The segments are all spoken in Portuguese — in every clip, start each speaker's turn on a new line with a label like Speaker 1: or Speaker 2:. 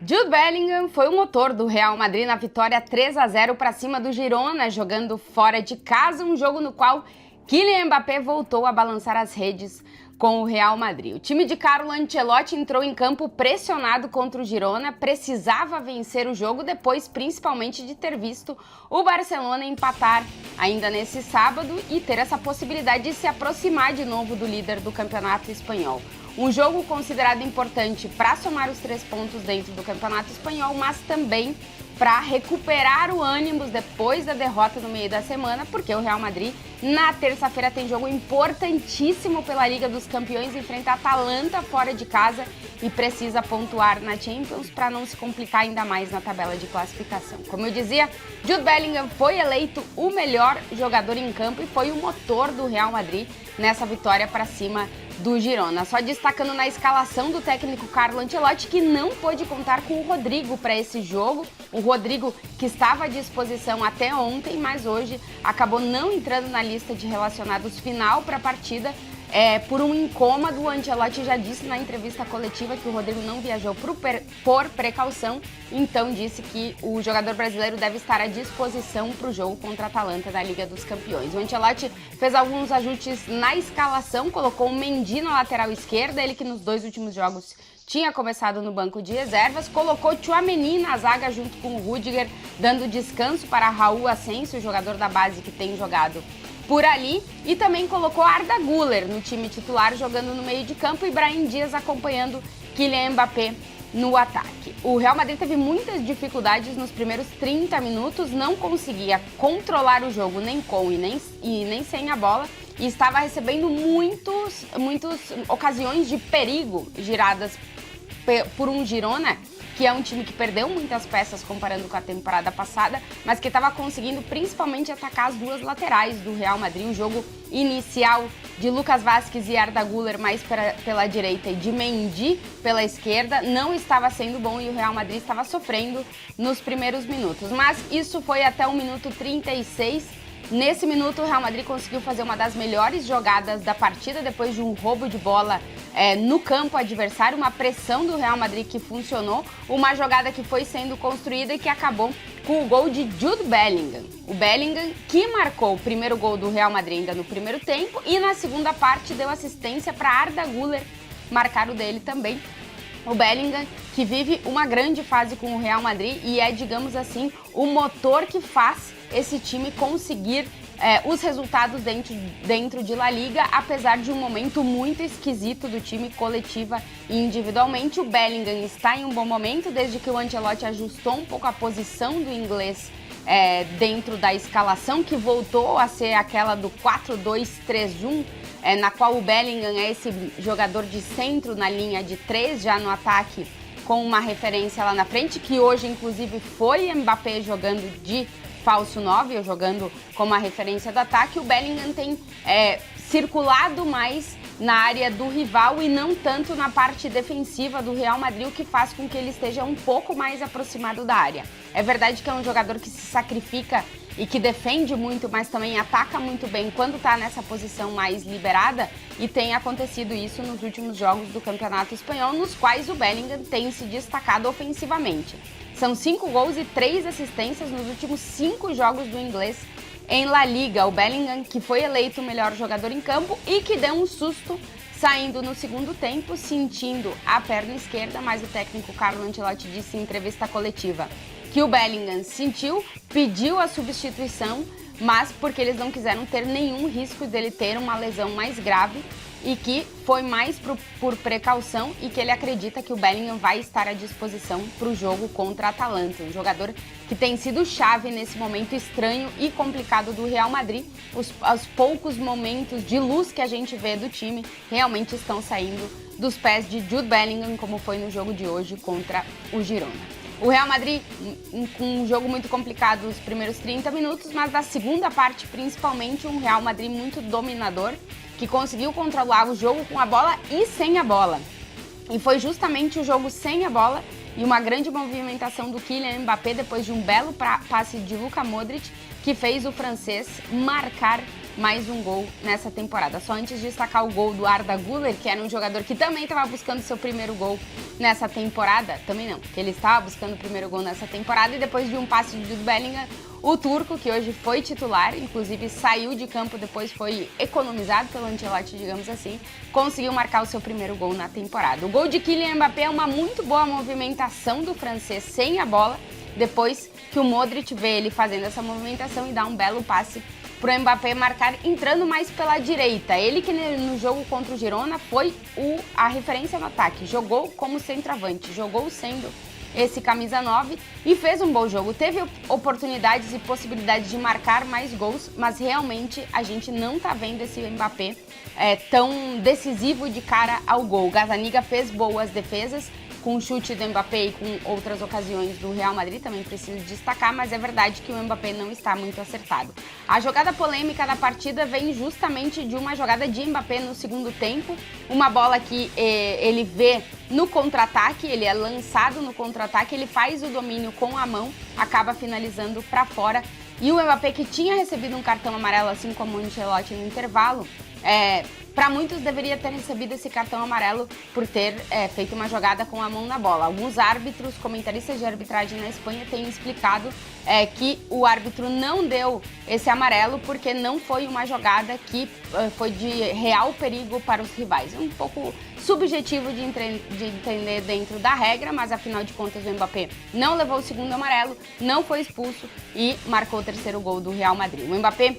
Speaker 1: Jude Bellingham foi o motor do Real Madrid na vitória 3-0 para cima do Girona, jogando fora de casa, um jogo no qual Kylian Mbappé voltou a balançar as redes com o Real Madrid. O time de Carlo Ancelotti entrou em campo pressionado contra o Girona, precisava vencer o jogo depois principalmente de ter visto o Barcelona empatar ainda nesse sábado e ter essa possibilidade de se aproximar de novo do líder do campeonato espanhol. Um jogo considerado importante para somar os 3 pontos dentro do campeonato espanhol, mas também para recuperar o ânimo depois da derrota no meio da semana, porque o Real Madrid na terça-feira tem jogo importantíssimo pela Liga dos Campeões, enfrenta a Atalanta fora de casa e precisa pontuar na Champions para não se complicar ainda mais na tabela de classificação. Como eu dizia, Jude Bellingham foi eleito o melhor jogador em campo e foi o motor do Real Madrid nessa vitória para cima do Girona. Só destacando na escalação do técnico Carlo Ancelotti que não pôde contar com o Rodrigo para esse jogo. O Rodrigo que estava à disposição até ontem, mas hoje acabou não entrando na lista de relacionados final para a partida. Por um incômodo, o Ancelotti já disse na entrevista coletiva que o Rodrigo não viajou por precaução, então disse que o jogador brasileiro deve estar à disposição para o jogo contra a Atalanta da Liga dos Campeões. O Ancelotti fez alguns ajustes na escalação, colocou o Mendy na lateral esquerda, ele que nos 2 últimos jogos tinha começado no banco de reservas, colocou Tchouaméni na zaga junto com o Rüdiger, dando descanso para Raul Asensio, o jogador da base que tem jogado por ali, e também colocou Arda Güler no time titular, jogando no meio de campo, e Brahim Dias acompanhando Kylian Mbappé no ataque. O Real Madrid teve muitas dificuldades nos primeiros 30 minutos, não conseguia controlar o jogo nem com e nem sem a bola, e estava recebendo muitas ocasiões de perigo giradas por um Girona, que é um time que perdeu muitas peças comparando com a temporada passada, mas que estava conseguindo principalmente atacar as 2 laterais do Real Madrid. O jogo inicial de Lucas Vázquez e Arda Güler mais pela direita e de Mendy pela esquerda não estava sendo bom e o Real Madrid estava sofrendo nos primeiros minutos. Mas isso foi até o minuto 36. Nesse minuto, o Real Madrid conseguiu fazer uma das melhores jogadas da partida depois de um roubo de bola no campo adversário, uma pressão do Real Madrid que funcionou, uma jogada que foi sendo construída e que acabou com o gol de Jude Bellingham. O Bellingham que marcou o primeiro gol do Real Madrid ainda no primeiro tempo e na segunda parte deu assistência para Arda Güler marcar o dele também. O Bellingham que vive uma grande fase com o Real Madrid e é, digamos assim, o motor que faz esse time conseguir os resultados dentro de La Liga, apesar de um momento muito esquisito do time coletiva e individualmente. O Bellingham está em um bom momento, desde que o Ancelotti ajustou um pouco a posição do inglês dentro da escalação, que voltou a ser aquela do 4-2-3-1, na qual o Bellingham é esse jogador de centro na linha de 3, já no ataque, com uma referência lá na frente, que hoje inclusive foi Mbappé jogando de falso 9, ou jogando como a referência do ataque. O Bellingham tem circulado mais na área do rival e não tanto na parte defensiva do Real Madrid, o que faz com que ele esteja um pouco mais aproximado da área. É verdade que é um jogador que se sacrifica e que defende muito, mas também ataca muito bem quando está nessa posição mais liberada, e tem acontecido isso nos últimos jogos do Campeonato Espanhol, nos quais o Bellingham tem se destacado ofensivamente. São 5 gols e 3 assistências nos últimos 5 jogos do inglês em La Liga. O Bellingham que foi eleito o melhor jogador em campo e que deu um susto saindo no segundo tempo, sentindo a perna esquerda, mas o técnico Carlo Ancelotti disse em entrevista coletiva que o Bellingham sentiu, pediu a substituição, mas porque eles não quiseram ter nenhum risco dele ter uma lesão mais grave, e que foi mais por precaução, e que ele acredita que o Bellingham vai estar à disposição para o jogo contra a Atalanta. Um jogador que tem sido chave nesse momento estranho e complicado do Real Madrid. Os poucos momentos de luz que a gente vê do time realmente estão saindo dos pés de Jude Bellingham, como foi no jogo de hoje contra o Girona. O Real Madrid com um jogo muito complicado nos primeiros 30 minutos, mas na segunda parte principalmente um Real Madrid muito dominador, que conseguiu controlar o jogo com a bola e sem a bola. E foi justamente o jogo sem a bola e uma grande movimentação do Kylian Mbappé depois de um belo passe de Luka Modric que fez o francês marcar mais um gol nessa temporada. Só antes de destacar o gol do Arda Güler, que era um jogador que também estava buscando seu primeiro gol nessa temporada. Também não, que ele estava buscando o primeiro gol nessa temporada e depois de um passe de Jude Bellingham, o turco, que hoje foi titular, inclusive saiu de campo, depois foi economizado pelo Ancelotti, digamos assim, conseguiu marcar o seu primeiro gol na temporada. O gol de Kylian Mbappé é uma muito boa movimentação do francês sem a bola, depois que o Modric vê ele fazendo essa movimentação e dá um belo passe para o Mbappé marcar entrando mais pela direita. Ele que no jogo contra o Girona foi a referência no ataque, jogou como centroavante, jogou sendo esse camisa 9 e fez um bom jogo. Teve oportunidades e possibilidades de marcar mais gols, mas realmente a gente não tá vendo esse Mbappé tão decisivo de cara ao gol. Gazzaniga fez boas defesas, com o chute do Mbappé e com outras ocasiões do Real Madrid, também preciso destacar, mas é verdade que o Mbappé não está muito acertado. A jogada polêmica da partida vem justamente de uma jogada de Mbappé no segundo tempo, uma bola que ele vê no contra-ataque, ele é lançado no contra-ataque, ele faz o domínio com a mão, acaba finalizando para fora, e o Mbappé, que tinha recebido um cartão amarelo, assim como o Ancelotti no intervalo, para muitos deveria ter recebido esse cartão amarelo por ter feito uma jogada com a mão na bola. Alguns árbitros, comentaristas de arbitragem na Espanha têm explicado que o árbitro não deu esse amarelo porque não foi uma jogada que foi de real perigo para os rivais. Um pouco subjetivo de entender dentro da regra, mas afinal de contas o Mbappé não levou o segundo amarelo, não foi expulso e marcou o terceiro gol do Real Madrid. O Mbappé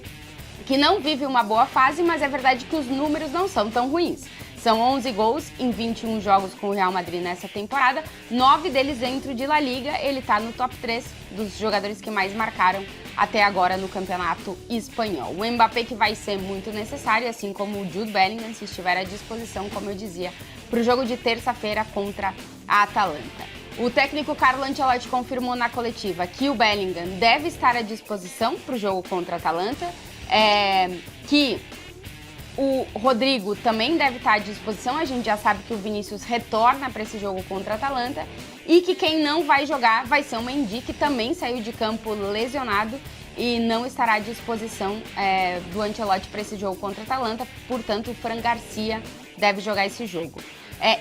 Speaker 1: que não vive uma boa fase, mas é verdade que os números não são tão ruins. São 11 gols em 21 jogos com o Real Madrid nessa temporada, 9 deles dentro de La Liga. Ele está no top 3 dos jogadores que mais marcaram até agora no campeonato espanhol. O Mbappé que vai ser muito necessário, assim como o Jude Bellingham, se estiver à disposição, como eu dizia, para o jogo de terça-feira contra a Atalanta. O técnico Carlo Ancelotti confirmou na coletiva que o Bellingham deve estar à disposição para o jogo contra a Atalanta, que o Rodrigo também deve estar à disposição. A gente já sabe que o Vinícius retorna para esse jogo contra a Atalanta e que quem não vai jogar vai ser o Mendy, que também saiu de campo lesionado e não estará à disposição do Ancelotti para esse jogo contra a Atalanta. Portanto, o Fran Garcia deve jogar esse jogo.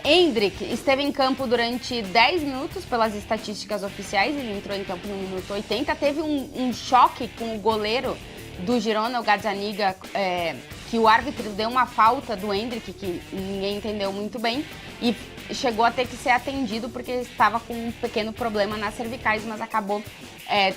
Speaker 1: Endrick esteve em campo durante 10 minutos pelas estatísticas oficiais, ele entrou em campo no minuto 80, teve um choque com o goleiro do Girona, o Gazzaniga, que o árbitro deu uma falta do Endrick, que ninguém entendeu muito bem, e chegou a ter que ser atendido porque estava com um pequeno problema nas cervicais, mas acabou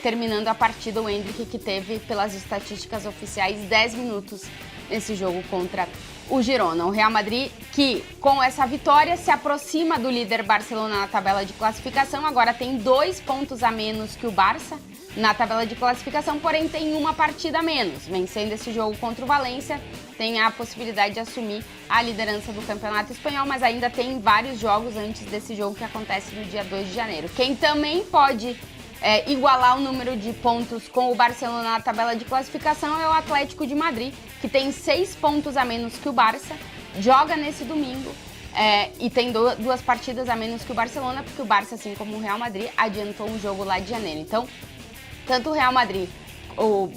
Speaker 1: terminando a partida o Endrick, que teve, pelas estatísticas oficiais, 10 minutos nesse jogo contra o Girona. O Real Madrid, que com essa vitória se aproxima do líder Barcelona na tabela de classificação, agora tem 2 pontos a menos que o Barça na tabela de classificação, porém tem uma partida a menos. Vencendo esse jogo contra o Valência, tem a possibilidade de assumir a liderança do Campeonato Espanhol, mas ainda tem vários jogos antes desse jogo que acontece no dia 2 de janeiro. Quem também pode igualar o número de pontos com o Barcelona na tabela de classificação é o Atlético de Madrid, que tem 6 pontos a menos que o Barça, joga nesse domingo e tem 2 partidas a menos que o Barcelona, porque o Barça, assim como o Real Madrid, adiantou um jogo lá de janeiro. Então, tanto o Real Madrid, o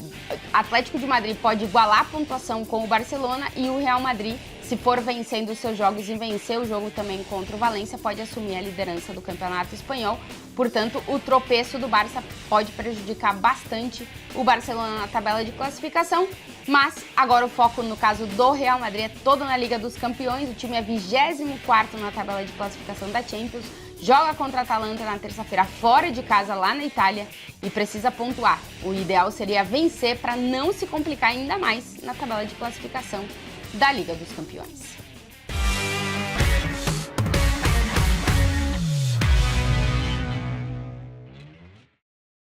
Speaker 1: Atlético de Madrid pode igualar a pontuação com o Barcelona e o Real Madrid, se for vencendo os seus jogos e vencer o jogo também contra o Valência, pode assumir a liderança do Campeonato Espanhol. Portanto, o tropeço do Barça pode prejudicar bastante o Barcelona na tabela de classificação, mas agora o foco no caso do Real Madrid é todo na Liga dos Campeões. O time é 24º na tabela de classificação da Champions, joga contra a Atalanta na terça-feira fora de casa lá na Itália e precisa pontuar. O ideal seria vencer para não se complicar ainda mais na tabela de classificação da Liga dos Campeões.